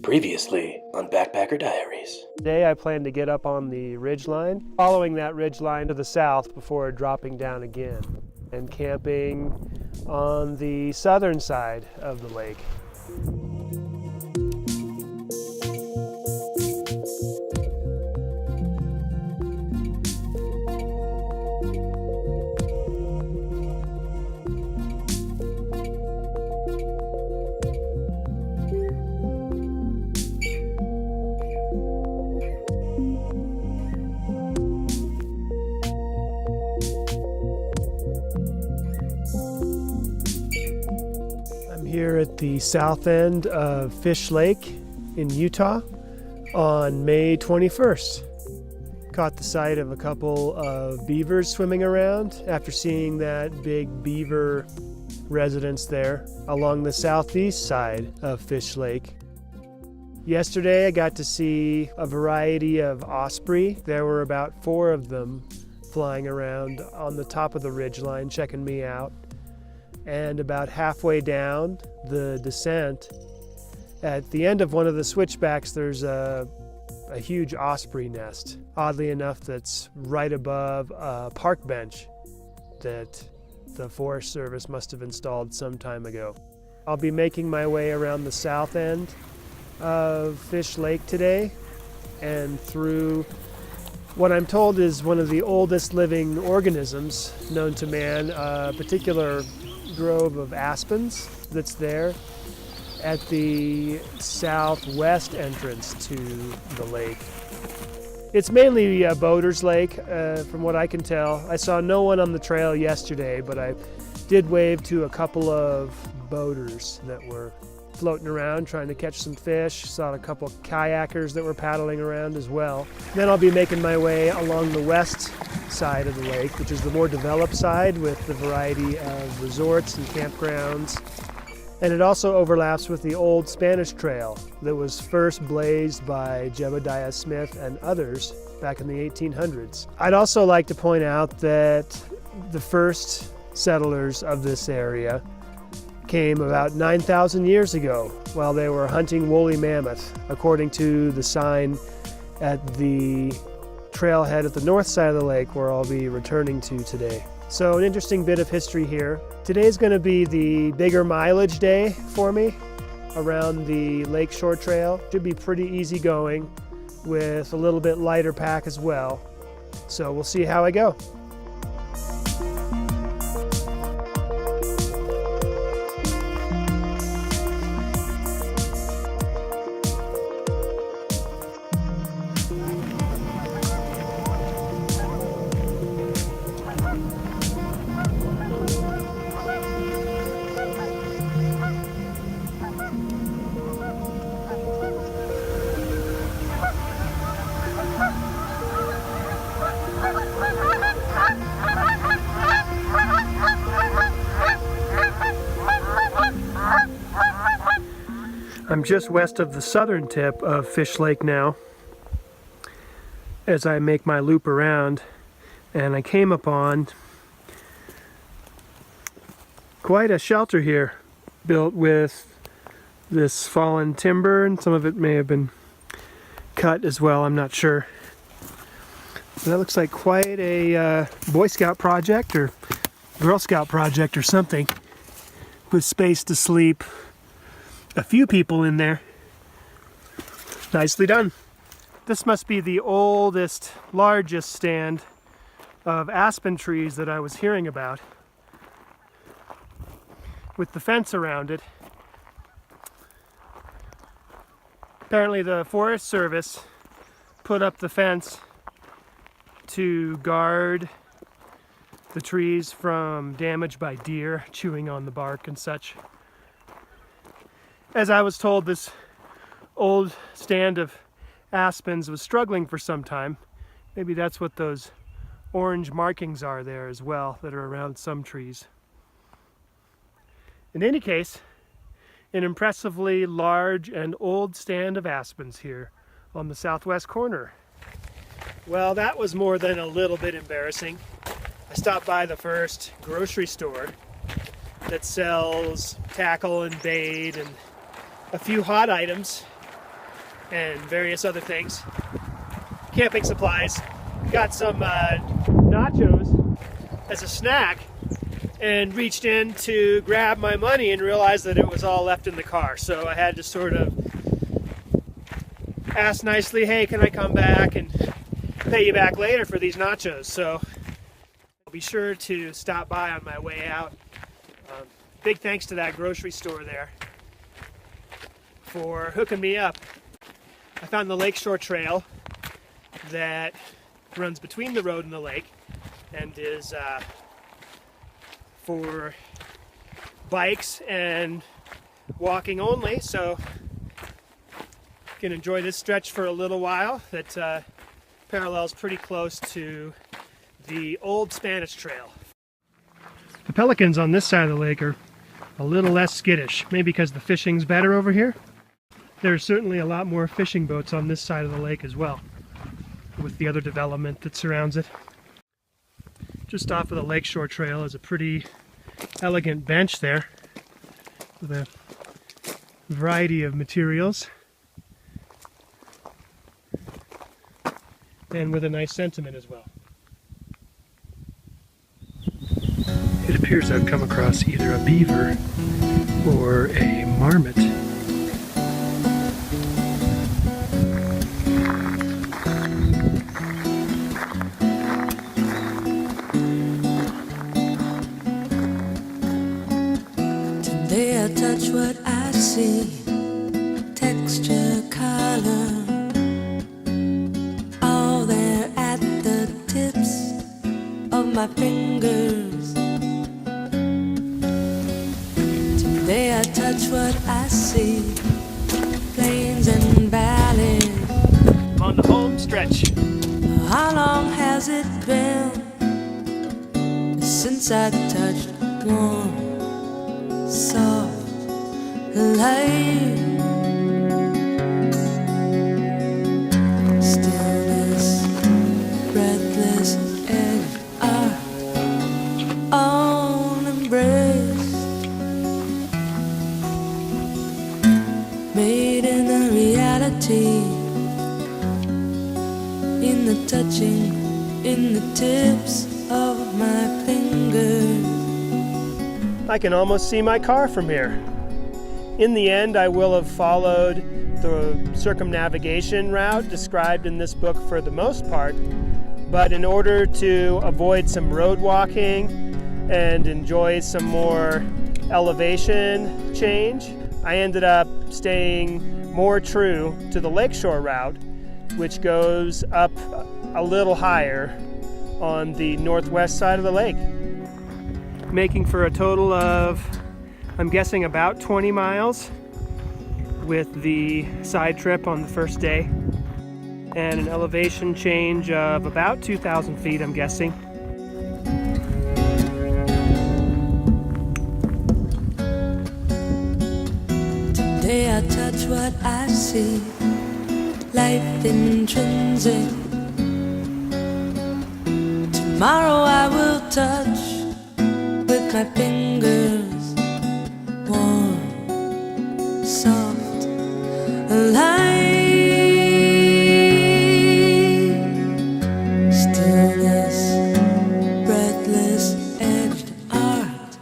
Previously on Backpacker Diaries. Today I plan to get up on the ridgeline, following that ridgeline to the south before dropping down again, and camping on the southern side of the lake. Here at the south end of Fish Lake in Utah on May 21st. Caught the sight of a couple of beavers swimming around after seeing that big beaver residence there along the southeast side of Fish Lake. Yesterday I got to see a variety of osprey. There were about 4 of them flying around on the top of the ridgeline checking me out. And about halfway down the descent, at the end of one of the switchbacks, there's a huge osprey nest. Oddly enough, that's right above a park bench that the Forest Service must have installed some time ago. I'll be making my way around the south end of Fish Lake today and through what I'm told is one of the oldest living organisms known to man, a particular grove of aspens that's there at the southwest entrance to the lake. It's mainly a boater's lake, from what I can tell. I saw no one on the trail yesterday, but I did wave to a couple of boaters that were floating around trying to catch some fish. Saw a couple of kayakers that were paddling around as well. Then I'll be making my way along the west side of the lake, which is the more developed side with the variety of resorts and campgrounds. And it also overlaps with the old Spanish trail that was first blazed by Jebediah Smith and others back in the 1800s. I'd also like to point out that the first settlers of this area came about 9,000 years ago while they were hunting woolly mammoth, according to the sign at the trailhead at the north side of the lake where I'll be returning to today. So an interesting bit of history here. Today's going to be the bigger mileage day for me around the Lakeshore Trail. Should be pretty easy going with a little bit lighter pack as well. So we'll see how I go. I'm just west of the southern tip of Fish Lake now as I make my loop around, and I came upon quite a shelter here built with this fallen timber, and some of it may have been cut as well, I'm not sure. But that looks like quite a Boy Scout project or Girl Scout project or something, with space to sleep. A few people in there. Nicely done. This must be the oldest, largest stand of aspen trees that I was hearing about, with the fence around it. Apparently the Forest Service put up the fence to guard the trees from damage by deer chewing on the bark and such. As I was told, this old stand of aspens was struggling for some time. Maybe that's what those orange markings are there as well that are around some trees. In any case, an impressively large and old stand of aspens here on the southwest corner. Well, that was more than a little bit embarrassing. I stopped by the first grocery store that sells tackle and bait and a few hot items, and various other things. Camping supplies. Got some nachos as a snack and reached in to grab my money and realized that it was all left in the car. So I had to sort of ask nicely, hey, can I come back and pay you back later for these nachos? So I'll be sure to stop by on my way out. Big thanks to that grocery store there for hooking me up. I found the Lakeshore Trail that runs between the road and the lake and is for bikes and walking only, so you can enjoy this stretch for a little while that parallels pretty close to the old Spanish Trail. The pelicans on this side of the lake are a little less skittish, maybe because the fishing's better over here. There's certainly a lot more fishing boats on this side of the lake as well, with the other development that surrounds it. Just off of the Lakeshore Trail is a pretty elegant bench there with a variety of materials and with a nice sentiment as well. It appears I've come across either a beaver or a marmot. Today I touch what I see, texture, color, all there at the tips of my fingers. Today I touch what I see, plains and valleys. On the home stretch. How long has it been since I touched warm, soft light? Stillness, breathless edge art, all embraced, made in a reality, in the touching, in the tips of my fingers. I can almost see my car from here. In the end, I will have followed the circumnavigation route described in this book for the most part, but in order to avoid some road walking and enjoy some more elevation change, I ended up staying more true to the Lakeshore route, which goes up a little higher on the northwest side of the lake, making for a total of, I'm guessing, about 20 miles with the side trip on the first day, and an elevation change of about 2,000 feet, I'm guessing. Today I touch what I see, life intrinsic. Tomorrow I will touch with my fingers, warm, soft, light. Stillness, breathless, edged art,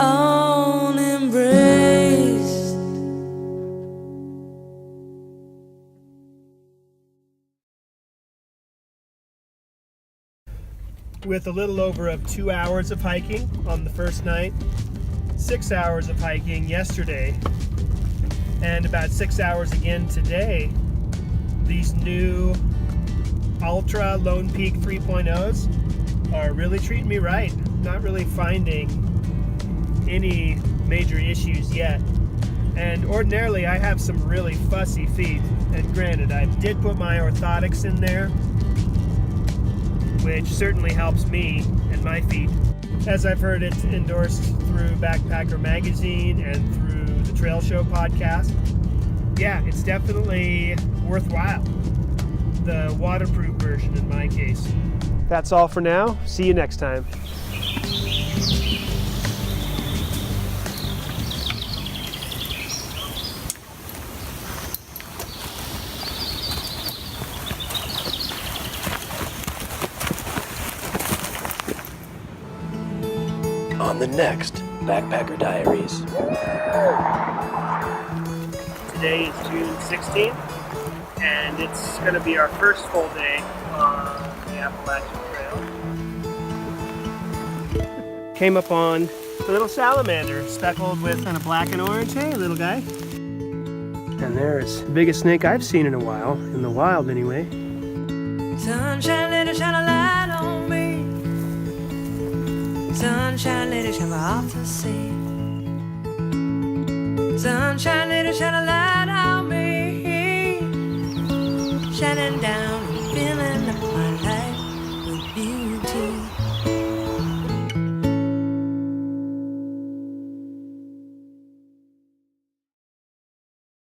all embraced. With a little over 2 hours of hiking on the first night, 6 hours of hiking yesterday, and about 6 hours again today, these new Ultra Lone Peak 3.0s are really treating me right. Not really finding any major issues yet. And ordinarily I have some really fussy feet, and granted, I did put my orthotics in there, which certainly helps me and my feet, as I've heard it endorsed through Backpacker Magazine and through the Trail Show podcast. Yeah, it's definitely worthwhile. The waterproof version in my case. That's all for now. See you next time. on the next Backpacker Diaries. Today is June 16th, and it's going to be our first full day on the Appalachian Trail. Came up on a little salamander speckled with kind of black and orange. Hey, little guy. And there's the biggest snake I've seen in a while, in the wild anyway. Sunshine, let it shine a light on me. Sunshine, let it shine my heart to see. Sunshine.